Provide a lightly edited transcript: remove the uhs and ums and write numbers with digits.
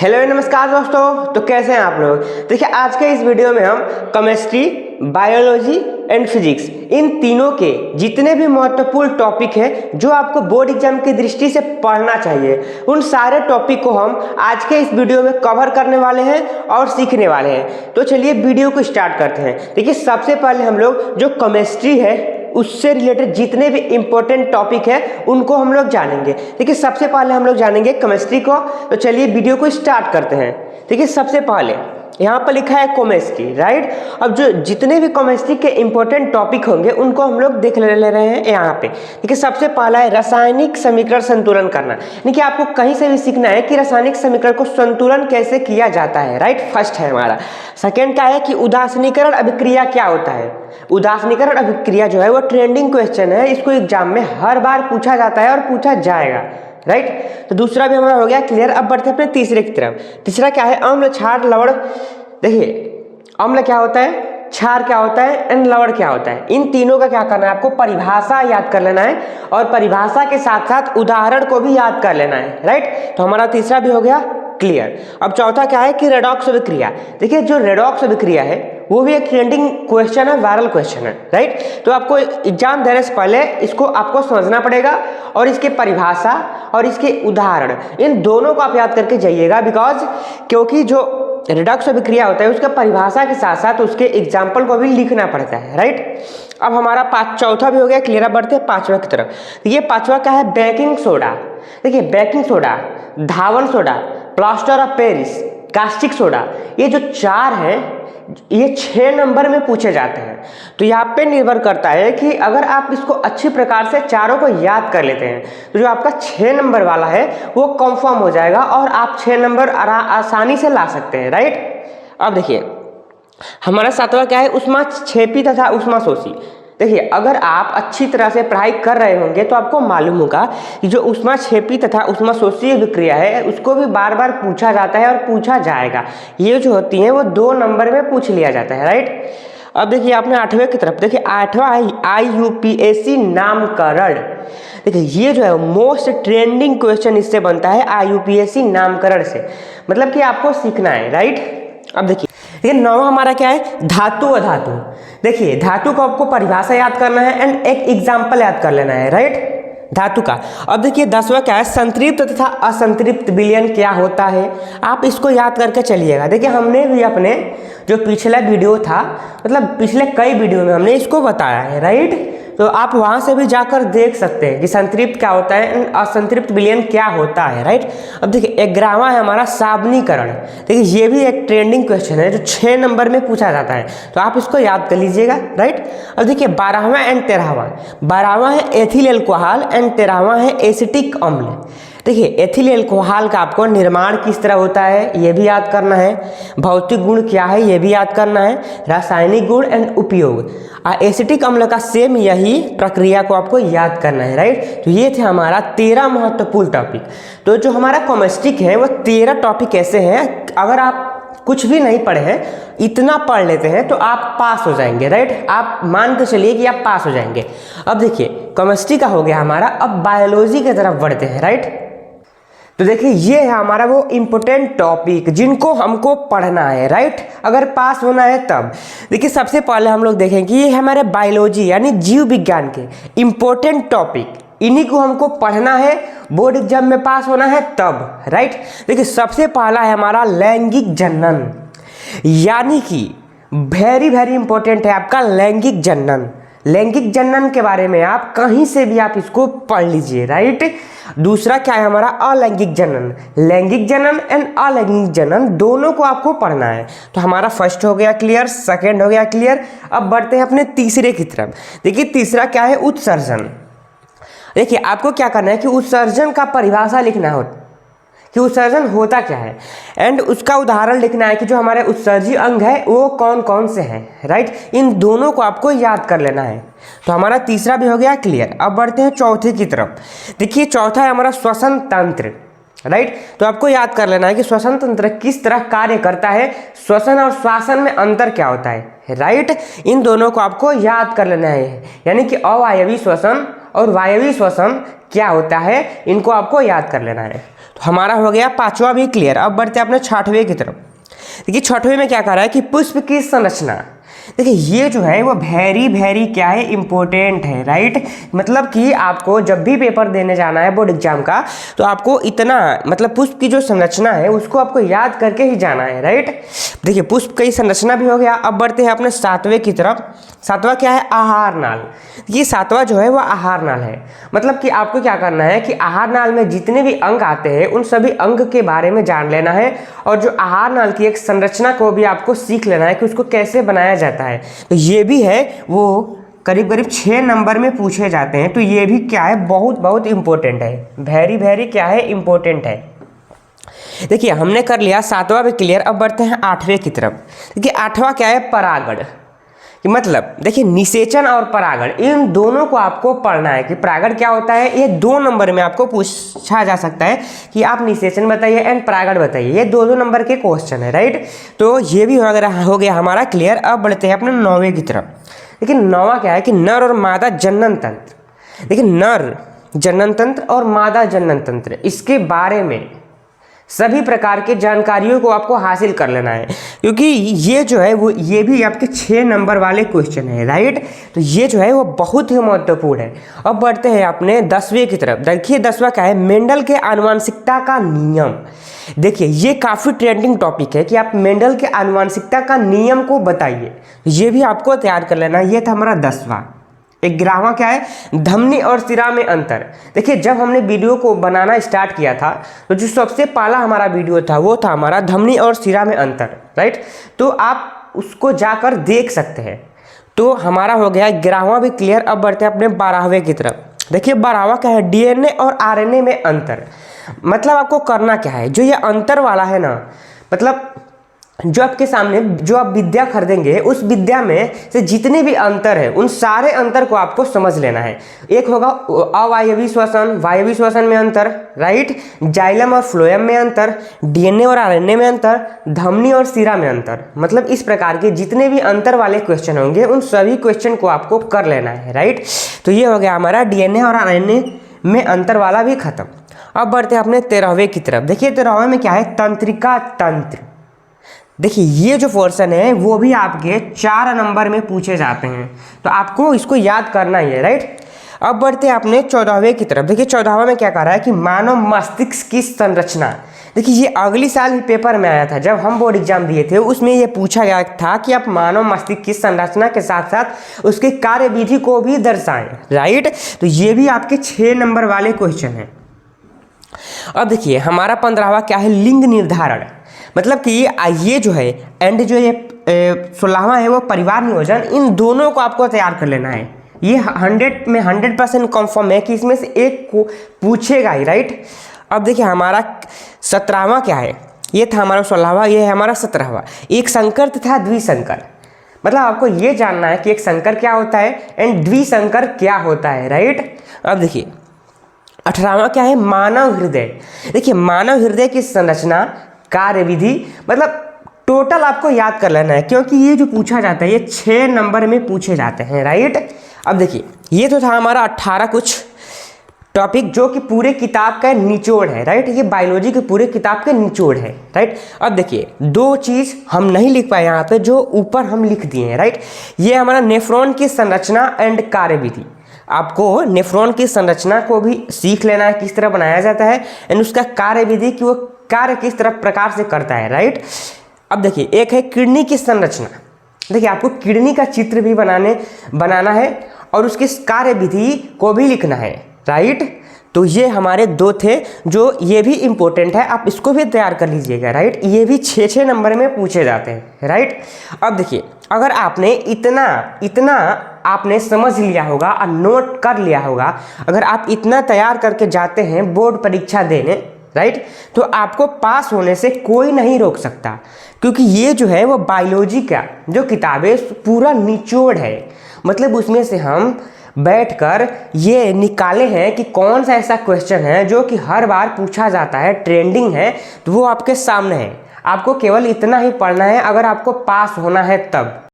Hello नमस्कार दोस्तों। तो कैसे हैं आप लोग। देखिए आज के इस वीडियो में हम chemistry, biology and physics in तीनों के जितने भी महत्वपूर्ण टॉपिक हैं जो आपको बोर्ड एग्जाम की दृष्टि से पढ़ना चाहिए, उन सारे टॉपिक को हम आज के इस वीडियो में कवर करने वाले हैं और सीखने वाले हैं। तो चलिए वीडियो को स्टार्ट करते हैं। देखिए सबसे पहले हम लोग जो केमिस्ट्री है उससे रिलेटेड जितने भी इंपॉर्टेंट टॉपिक है उनको हम लोग जानेंगे। देखिए सबसे पहले हम लोग जानेंगे केमिस्ट्री को। तो चलिए वीडियो को स्टार्ट करते हैं। देखिए सबसे पहले यहाँ पर लिखा है केमिस्ट्री, राइट। अब जो जितने भी केमिस्ट्री के इंपॉर्टेंट टॉपिक होंगे उनको हम लोग देख ले रहे हैं यहाँ पे। देखिए सबसे पहला है रासायनिक समीकरण संतुलन करना। यानी कि आपको कहीं से भी सीखना है कि रासायनिक समीकरण को संतुलन कैसे किया जाता है, राइट। फर्स्ट है हमारा। सेकेंड क्या है कि उदासीनीकरण अभिक्रिया क्या होता है। उदासीनीकरण अभिक्रिया जो है वो ट्रेंडिंग क्वेश्चन है, इसको एग्जाम में हर बार पूछा जाता है और पूछा जाएगा, राइट। तो दूसरा भी हमारा हो गया क्लियर। अब बढ़ते हैं अपने तीसरे की तरफ। तीसरा क्या है, अम्ल, क्षार, लवण। देखिए अम्ल क्या होता है, क्षार क्या होता है एंड लवण क्या होता है। इन तीनों का क्या करना है, आपको परिभाषा याद कर लेना है और परिभाषा के साथ साथ उदाहरण को भी याद कर लेना है, राइट। तो हमारा तीसरा भी हो गया क्लियर। अब चौथा क्या है कि रेडॉक्स अभिक्रिया। देखिए जो रेडॉक्स अभिक्रिया है वो भी एक ट्रेंडिंग क्वेश्चन है, वायरल क्वेश्चन है, राइट। तो आपको एग्जाम देने से पहले इसको आपको समझना पड़ेगा और इसके परिभाषा और इसके उदाहरण इन दोनों को आप याद करके जाइएगा। क्योंकि जो रेडॉक्स अभिक्रिया होता है उसका परिभाषा के साथ साथ उसके एग्जाम्पल को भी लिखना पड़ता है, राइट। अब हमारा चौथा भी हो गया क्लियर। अब बढ़ते हैं पांचवा की तरफ। ये पांचवा क्या है, बेकिंग सोडा। देखिए baking soda, Dhawan soda, plaster of Paris, caustic soda, ये जो चार हैं ये 6 नंबर में पूछे जाते हैं। तो यहाँ पे निर्भर करता है कि अगर आप इसको अच्छी प्रकार से चारों को याद कर लेते हैं तो जो आपका 6 नंबर वाला है वो कंफर्म हो जाएगा और आप 6 नंबर आसानी से ला सकते हैं, राइट। अब देखिए हमारा सातवां क्या है, ऊष्माक्षेपी तथा ऊष्माशोषी। देखिए अगर आप अच्छी तरह से पढ़ाई कर रहे होंगे तो आपको मालूम होगा कि जो ऊष्माक्षेपी तथा ऊष्माशोषी अभिक्रिया है उसको भी बार बार पूछा जाता है और पूछा जाएगा। ये जो होती हैं वो 2 नंबर में पूछ लिया जाता है, राइट। अब देखिए आपने 8वें की तरफ। देखिए 8वां है IUPAC नामकरण। देखिए ये जो है मोस्ट ट्रेंडिंग क्वेश्चन इससे बनता है, IUPAC नामकरण से। मतलब कि आपको सीखना है, राइट। अब देखिए 9वां हमारा क्या है, धातु अधातु। देखिए धातु को आपको परिभाषा याद करना है एंड एक एग्जाम्पल याद कर लेना है, राइट, धातु का। अब देखिए 10वां क्या है, संतृप्त तथा असंतृप्त विलयन क्या होता है। आप इसको याद करके चलिएगा। देखिए हमने भी अपने जो पिछला वीडियो था, मतलब पिछले कई वीडियो में हमने इसको बताया है, राइट। तो आप वहां से भी जाकर देख सकते हैं कि संतृप्त क्या होता है एंड असंतृप्त विलयन क्या होता है, राइट। अब देखिए 11वां है हमारा साबनीकरण। देखिए ये भी एक ट्रेंडिंग क्वेश्चन है जो 6 नंबर में पूछा जाता है, तो आप इसको याद कर लीजिएगा, राइट। अब देखिए 12वां एंड 13वां। 12वां है एथिल एल्कोहल एंड 13वां है एसिटिक अम्ल। देखिए एथिल एल्कोहल का आपको निर्माण किस तरह होता है ये भी याद करना है, भौतिक गुण क्या है ये भी याद करना है, रासायनिक गुण एंड उपयोग। एसिटिक अम्ल का सेम यही प्रक्रिया को आपको याद करना है, राइट। तो ये थे हमारा 13 महत्वपूर्ण टॉपिक। तो जो हमारा केमिस्ट्री है वो 13 टॉपिक ऐसे हैं, अगर आप कुछ भी नहीं पढ़े हैं इतना पढ़ लेते हैं तो आप पास हो जाएंगे, राइट। आप मान के चलिए कि आप पास हो जाएंगे। अब देखिए केमिस्ट्री का हो गया हमारा। अब बायोलॉजी की तरफ बढ़ते हैं, राइट। तो देखिए ये है हमारा वो इम्पोर्टेंट टॉपिक जिनको हमको पढ़ना है, राइट, अगर पास होना है तब। देखिए सबसे पहले हम लोग देखें कि ये हमारे बायोलॉजी यानी जीव विज्ञान के इम्पोर्टेंट टॉपिक, इन्हीं को हमको पढ़ना है, बोर्ड एग्जाम में पास होना है तब, राइट। देखिए सबसे पहला है हमारा लैंगिक जनन, यानी कि वेरी वेरी इंपॉर्टेंट है आपका लैंगिक जनन। लैंगिक जनन के बारे में आप कहीं से भी आप इसको पढ़ लीजिए, राइट। दूसरा क्या है हमारा अलैंगिक जनन। लैंगिक जनन एंड अलैंगिक जनन दोनों को आपको पढ़ना है। तो हमारा फर्स्ट हो गया क्लियर, सेकंड हो गया क्लियर। अब बढ़ते हैं अपने तीसरे की तरफ। देखिए तीसरा क्या है, उत्सर्जन। देखिए आपको क्या करना है कि उत्सर्जन का परिभाषा लिखना हो कि उत्सर्जन होता क्या है एंड उसका उदाहरण लिखना है कि जो हमारे उत्सर्जी अंग है वो कौन कौन से हैं, राइट। इन दोनों को आपको याद कर लेना है। तो हमारा तीसरा भी हो गया क्लियर। अब बढ़ते हैं चौथे की तरफ। देखिए चौथा है हमारा श्वसन तंत्र, राइट। तो आपको याद कर लेना है कि श्वसन तंत्र किस तरह कार्य करता है, श्वसन और श्वासन में अंतर क्या होता है, राइट। इन दोनों को आपको याद कर लेना है, यानी कि अवायवीय श्वसन और वायवीय श्वसन क्या होता है, इनको आपको याद कर लेना है। तो हमारा हो गया पांचवा भी क्लियर। अब बढ़ते हैं अपने छठवें की तरफ। देखिए छठवें में क्या कह रहा है कि पुष्प की संरचना। देखिए ये जो है वो वेरी क्या है, इंपॉर्टेंट है, राइट। मतलब कि आपको जब भी पेपर देने जाना है बोर्ड एग्जाम का, तो आपको इतना मतलब पुष्प की जो संरचना है उसको आपको याद करके ही जाना है, राइट। देखिए पुष्प की संरचना भी हो गया। अब बढ़ते हैं अपने सातवें की तरफ। सातवां क्या है, आहार नाल। ये सातवां जो है वो आहार नाल है। मतलब कि आपको क्या करना है कि आहार नाल में जितने भी अंग आते हैं उन सभी अंग के बारे में जान लेना है, और जो आहार नाल की एक संरचना को भी आपको सीख लेना है कि उसको कैसे बनाया जाता है। तो ये भी है वो करीब 6 नंबर में पूछे जाते हैं। तो ये भी क्या है, बहुत इंपॉर्टेंट है, वेरी क्या है, इंपॉर्टेंट है। देखिए हमने कर लिया सातवां भी क्लियर। अब बढ़ते हैं आठवें की तरफ। देखिए आठवां क्या है, परागण। कि मतलब देखिए निषेचन और परागण इन दोनों को आपको पढ़ना है कि परागण क्या होता है। ये 2 नंबर में आपको पूछा जा सकता है कि आप निषेचन बताइए एंड परागण बताइए। ये 2 नंबर के क्वेश्चन है, राइट। तो ये भी हो गया हमारा क्लियर। अब बढ़ते हैं अपने 9वें की तरफ। देखिए 9वां क्या है कि नर और मादा जनन तंत्र। देखिए नर जनन तंत्र और मादा जनन तंत्र, इसके बारे में सभी प्रकार के जानकारियों को आपको हासिल कर लेना है, क्योंकि ये जो है वो ये भी आपके 6 नंबर वाले क्वेश्चन है, राइट। तो ये जो है वो बहुत ही महत्वपूर्ण है। अब बढ़ते हैं अपने 10वें की तरफ। देखिए 10वां क्या है, मेंडल के आनुवंशिकता का नियम। देखिए ये काफ़ी ट्रेंडिंग टॉपिक है कि आप मेंडल के आनुवंशिकता का नियम को बताइए। ये भी आपको तैयार कर लेना। ये था हमारा 10वां। 11वां क्या है, धमनी और सिरा में अंतर। देखिए जब हमने वीडियो को बनाना स्टार्ट किया था तो जो सबसे पहला हमारा वीडियो था वो था हमारा धमनी और सिरा में अंतर, राइट। तो आप उसको जाकर देख सकते हैं। तो हमारा हो गया 11वां भी क्लियर। अब बढ़ते हैं अपने 12वें की तरफ। देखिए 12वां क्या है, डीएनए और आरएनए में अंतर। मतलब आपको करना क्या है, जो ये अंतर वाला है ना, मतलब जो आपके सामने जो आप विद्या खरीदेंगे उस विद्या में से जितने भी अंतर है उन सारे अंतर को आपको समझ लेना है। एक होगा अवायवीय श्वसन, वायवीय श्वसन में अंतर, राइट, जाइलम और फ्लोएम में अंतर, डीएनए और आरएनए में अंतर, धमनी और सिरा में अंतर। मतलब इस प्रकार के जितने भी अंतर वाले क्वेश्चन होंगे उन सभी क्वेश्चन को आपको कर लेना है, राइट। तो ये हो गया हमारा डीएनए और आरएनए में अंतर वाला भी खत्म। अब बढ़ते हैं अपने 13वें की तरफ। देखिए 13वें में क्या है, तंत्रिका तंत्र। देखिए ये जो पोर्शन है वो भी आपके 4 नंबर में पूछे जाते हैं, तो आपको इसको याद करना ही है, राइट। अब बढ़ते हैं अपने 14वें की तरफ। देखिए 14वें में क्या कह रहा है कि मानव मस्तिष्क की संरचना। देखिए ये अगली साल ही पेपर में आया था, जब हम बोर्ड एग्जाम दिए थे उसमें ये पूछा गया था कि आप मानव मस्तिष्क की संरचना के साथ साथ उसके कार्यविधि को भी दर्शाएं, राइट। तो ये भी आपके 6 नंबर वाले क्वेश्चन हैं। अब देखिए हमारा 15वां क्या है, लिंग निर्धारण। मतलब कि ये जो है एंड जो ये 16वां है वो परिवार नियोजन। इन दोनों को आपको तैयार कर लेना है। ये 100 में 100% कन्फर्म है कि इसमें से एक को पूछेगा ही, राइट। अब देखिए हमारा 17वां क्या है, ये था हमारा 16वां, ये है हमारा 17वां। एक संकर तथा द्विसंकर। मतलब आपको ये जानना है कि एक संकर क्या होता है एंड द्विसंकर क्या होता है, राइट। अब देखिए 18वां क्या है, मानव हृदय। देखिए मानव हृदय की संरचना, कार्यविधि, मतलब टोटल आपको याद कर लेना है, क्योंकि ये जो पूछा जाता है ये 6 नंबर में पूछे जाते हैं, राइट। अब देखिए ये तो था हमारा 18 कुछ टॉपिक जो कि पूरे किताब का निचोड़ है, राइट। ये बायोलॉजी के पूरे किताब के निचोड़ है, राइट। अब देखिए 2 चीज़ हम नहीं लिख पाए यहाँ पे, जो ऊपर हम लिख दिए हैं, राइट। ये हमारा नेफ्रॉन की संरचना एंड कार्यविधि। आपको नेफ्रॉन की संरचना को भी सीख लेना है, किस तरह बनाया जाता है एंड उसका कार्यविधि कि वो कार्य किस तरह प्रकार से करता है, राइट। अब देखिए एक है किडनी की संरचना। देखिए आपको किडनी का चित्र भी बनाना है और उसकी कार्यविधि को भी लिखना है, राइट। तो ये हमारे 2 थे जो ये भी इम्पोर्टेंट है, आप इसको भी तैयार कर लीजिएगा, राइट। ये भी 6 नंबर में पूछे जाते हैं, राइट। अब देखिए अगर आपने इतना आपने समझ लिया होगा और नोट कर लिया होगा, अगर आप इतना तैयार करके जाते हैं बोर्ड परीक्षा देने, राइट, तो आपको पास होने से कोई नहीं रोक सकता, क्योंकि ये जो है वो बायोलॉजी का जो किताबें पूरा निचोड़ है। मतलब उसमें से हम बैठकर ये निकाले हैं कि कौन सा ऐसा क्वेश्चन है जो कि हर बार पूछा जाता है, ट्रेंडिंग है, तो वो आपके सामने है। आपको केवल इतना ही पढ़ना है अगर आपको पास होना है तब।